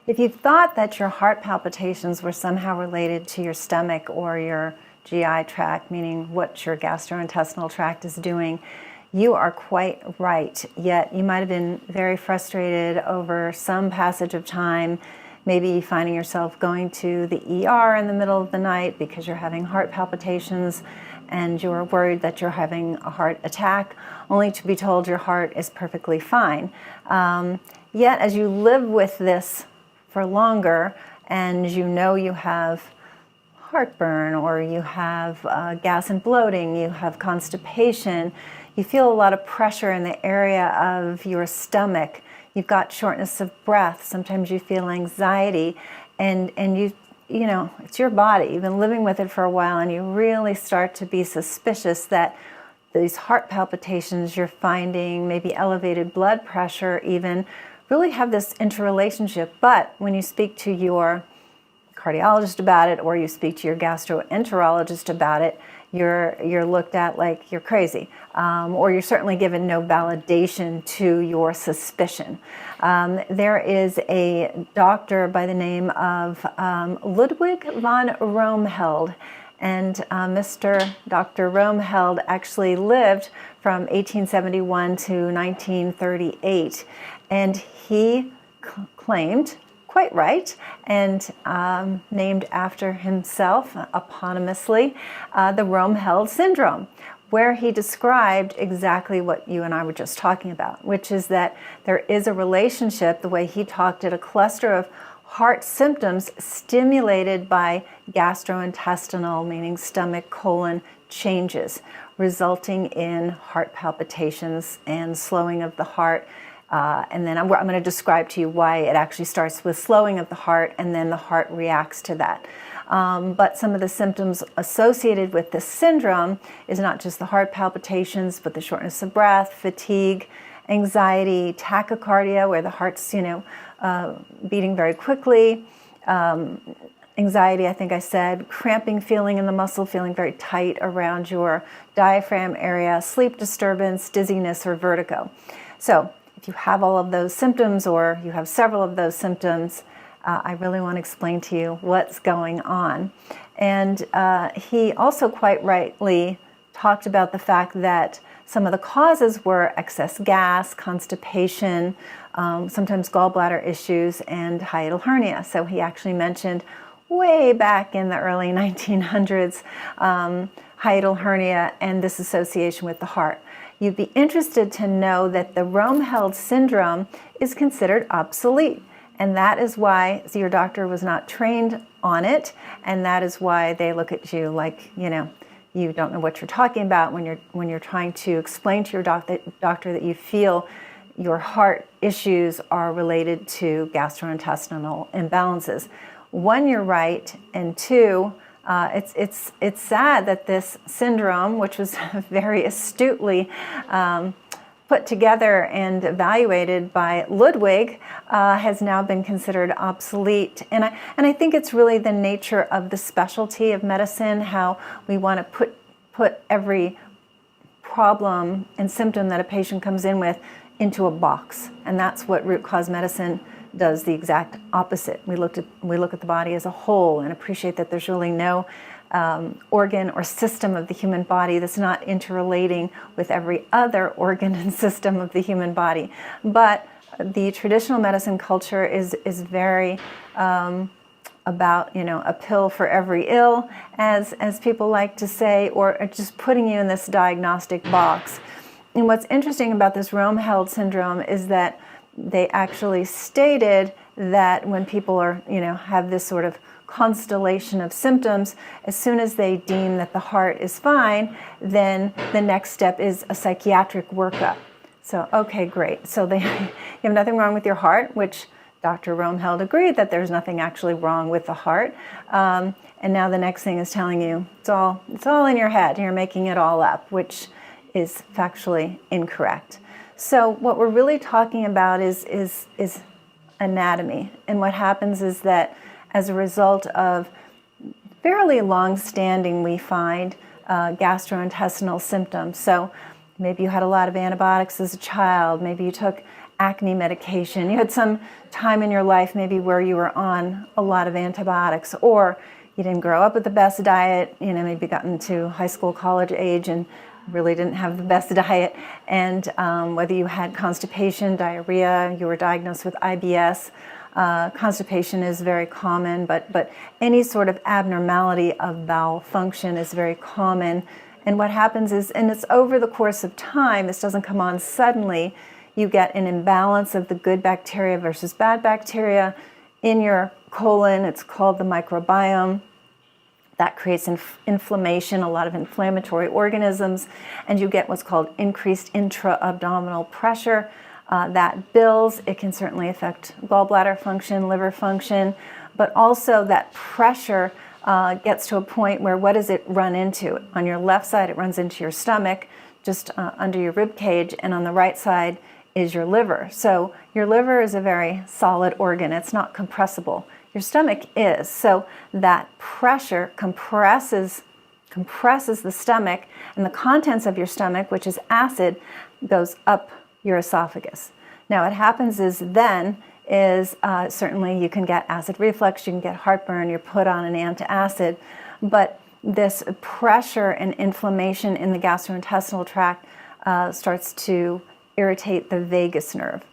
If you thought that your heart palpitations were somehow related to your stomach or your GI tract, meaning what your gastrointestinal tract is doing, you are quite right. Yet you might have been very frustrated over some passage of time, maybe finding yourself going to the ER in the middle of the night because you're having heart palpitations and you're worried that you're having a heart attack, only to be told your heart is perfectly fine. Yet as you live with this for longer, and you know you have heartburn, or you have gas and bloating, you have constipation, you feel a lot of pressure in the area of your stomach, you've got shortness of breath, sometimes you feel anxiety, and you know, it's your body, you've been living with it for a while, and you really start to be suspicious that these heart palpitations you're finding, maybe elevated blood pressure even, really have this interrelationship. But when you speak to your cardiologist about it, or you speak to your gastroenterologist about it, you're looked at like you're crazy, or you're certainly given no validation to your suspicion. There is a doctor by the name of Ludwig von Roemheld, and Dr. Roemheld actually lived from 1871 to 1938, and he claimed, quite right, and named after himself eponymously, the Roemheld Syndrome, where he described exactly what you and I were just talking about, which is that there is a relationship, the way he talked it, a cluster of heart symptoms stimulated by gastrointestinal, meaning stomach, colon changes, resulting in heart palpitations and slowing of the heart. And then I'm going to describe to you why it actually starts with slowing of the heart, and then the heart reacts to that. But some of the symptoms associated with this syndrome is not just the heart palpitations, but the shortness of breath, fatigue, anxiety, tachycardia, where the heart's, beating very quickly, anxiety, I think I said, cramping feeling in the muscle, feeling very tight around your diaphragm area, sleep disturbance, dizziness, or vertigo. So if you have all of those symptoms, or you have several of those symptoms, I really want to explain to you what's going on. And he also quite rightly talked about the fact that some of the causes were excess gas, constipation, sometimes gallbladder issues, and hiatal hernia. So he actually mentioned way back in the early 1900s hiatal hernia and this association with the heart. You'd be interested to know that the Roemheld syndrome is considered obsolete. And that is why your doctor was not trained on it. And that is why they look at you like, you don't know what you're talking about when you're trying to explain to your doctor that you feel your heart issues are related to gastrointestinal imbalances. One, you're right, and two, it's sad that this syndrome, which was very astutely put together and evaluated by Ludwig, has now been considered obsolete. And I think it's really the nature of the specialty of medicine, how we want to put every problem and symptom that a patient comes in with into a box. And that's what root cause medicine does, the exact opposite. We look at the body as a whole and appreciate that there's really no organ or system of the human body that's not interrelating with every other organ and system of the human body. But the traditional medicine culture is very about, a pill for every ill, as people like to say, or just putting you in this diagnostic box. And what's interesting about this Roemheld syndrome is that they actually stated that when people are, have this sort of constellation of symptoms, as soon as they deem that the heart is fine, then the next step is a psychiatric workup. So, okay, great. So you have nothing wrong with your heart, which Dr. Roemheld agreed that there's nothing actually wrong with the heart. And now the next thing is telling you it's all in your head. You're making it all up, which is factually incorrect. So what we're really talking about is anatomy. And what happens is that as a result of fairly long-standing, we find gastrointestinal symptoms. So maybe you had a lot of antibiotics as a child. Maybe you took acne medication. You had some time in your life maybe where you were on a lot of antibiotics, or you didn't grow up with the best diet, maybe gotten to high school, college age and really didn't have the best diet, and whether you had constipation, diarrhea, you were diagnosed with IBS. Constipation is very common, but any sort of abnormality of bowel function is very common. And what happens is, and it's over the course of time, this doesn't come on suddenly, you get an imbalance of the good bacteria versus bad bacteria in your colon. It's called the microbiome. That creates inflammation, a lot of inflammatory organisms, and you get what's called increased intra-abdominal pressure. That builds. It can certainly affect gallbladder function, liver function, but also that pressure gets to a point where what does it run into? On your left side, it runs into your stomach, just under your rib cage, and on the right side is your liver. So your liver is a very solid organ. It's not compressible. Your stomach is. So that pressure compresses the stomach, and the contents of your stomach, which is acid, goes up your esophagus. Now what happens is certainly you can get acid reflux, you can get heartburn, you're put on an antacid, but this pressure and inflammation in the gastrointestinal tract starts to irritate the vagus nerve.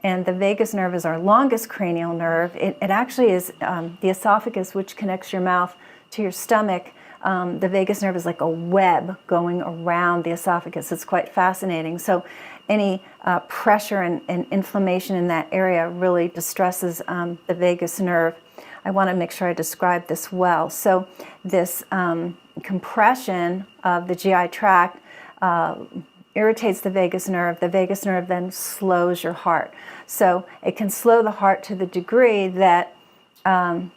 And the vagus nerve is our longest cranial nerve. It actually is the esophagus, which connects your mouth to your stomach. The vagus nerve is like a web going around the esophagus. It's quite fascinating. So any pressure and inflammation in that area really distresses the vagus nerve. I want to make sure I describe this well. So this compression of the GI tract irritates the vagus nerve. The vagus nerve then slows your heart. So it can slow the heart to the degree that the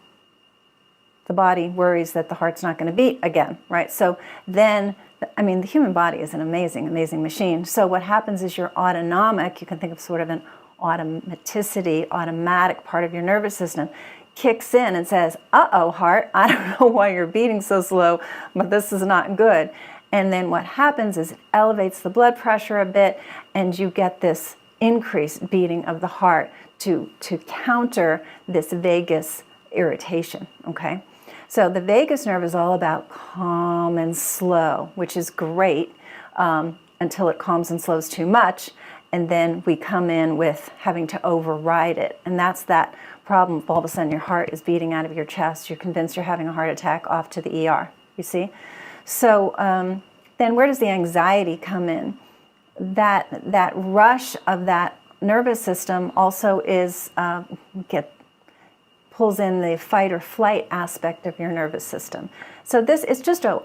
body worries that the heart's not going to beat again, right? So then, the human body is an amazing, amazing machine. So what happens is your autonomic, you can think of sort of an automatic part of your nervous system, kicks in and says, uh-oh, heart, I don't know why you're beating so slow, but this is not good. And then what happens is it elevates the blood pressure a bit, and you get this increased beating of the heart to counter this vagus irritation, okay? So the vagus nerve is all about calm and slow, which is great until it calms and slows too much, and then we come in with having to override it. And that's that problem. All of a sudden your heart is beating out of your chest. You're convinced you're having a heart attack, off to the ER, you see? So then where does the anxiety come in? That rush of that nervous system also is pulls in the fight or flight aspect of your nervous system. So this is just the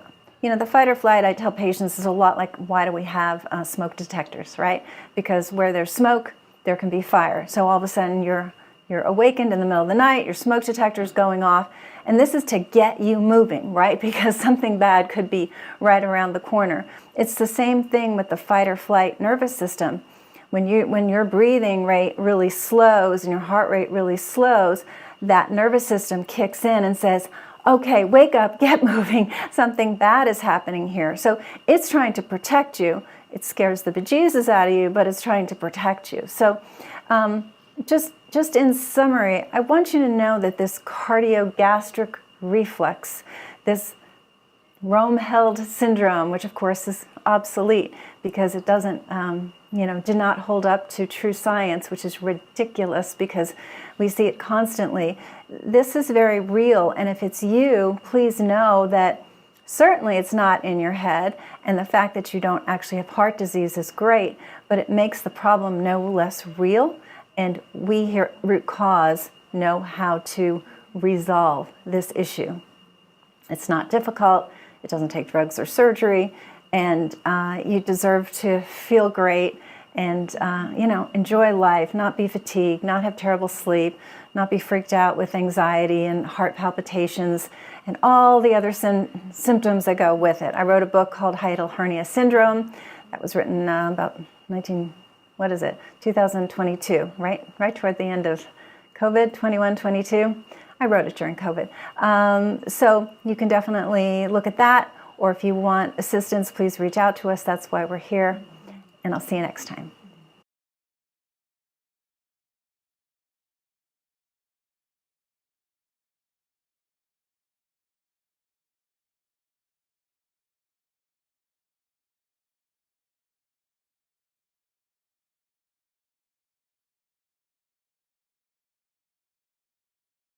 fight or flight, I tell patients, is a lot like, why do we have smoke detectors, right? Because where there's smoke, there can be fire. So all of a sudden you're awakened in the middle of the night, your smoke detector's going off, and this is to get you moving, right? Because something bad could be right around the corner. It's the same thing with the fight or flight nervous system. When your breathing rate really slows and your heart rate really slows, that nervous system kicks in and says, okay, wake up, get moving, something bad is happening here. So it's trying to protect you. It scares the bejesus out of you, but it's trying to protect you. So just in summary, I want you to know that this cardiogastric reflux, this Roemheld Syndrome, which of course is obsolete because it doesn't, did not hold up to true science, which is ridiculous because we see it constantly. This is very real, and if it's you, please know that certainly it's not in your head, and the fact that you don't actually have heart disease is great, but it makes the problem no less real, and we here at Root Cause know how to resolve this issue. It's not difficult, it doesn't take drugs or surgery, and you deserve to feel great and enjoy life, not be fatigued, not have terrible sleep, not be freaked out with anxiety and heart palpitations and all the other symptoms that go with it. I wrote a book called Hiatal Hernia Syndrome that was written about 2022, right toward the end of COVID, 21-22. I wrote it during COVID. So you can definitely look at that, or if you want assistance, please reach out to us. That's why we're here, and I'll see you next time.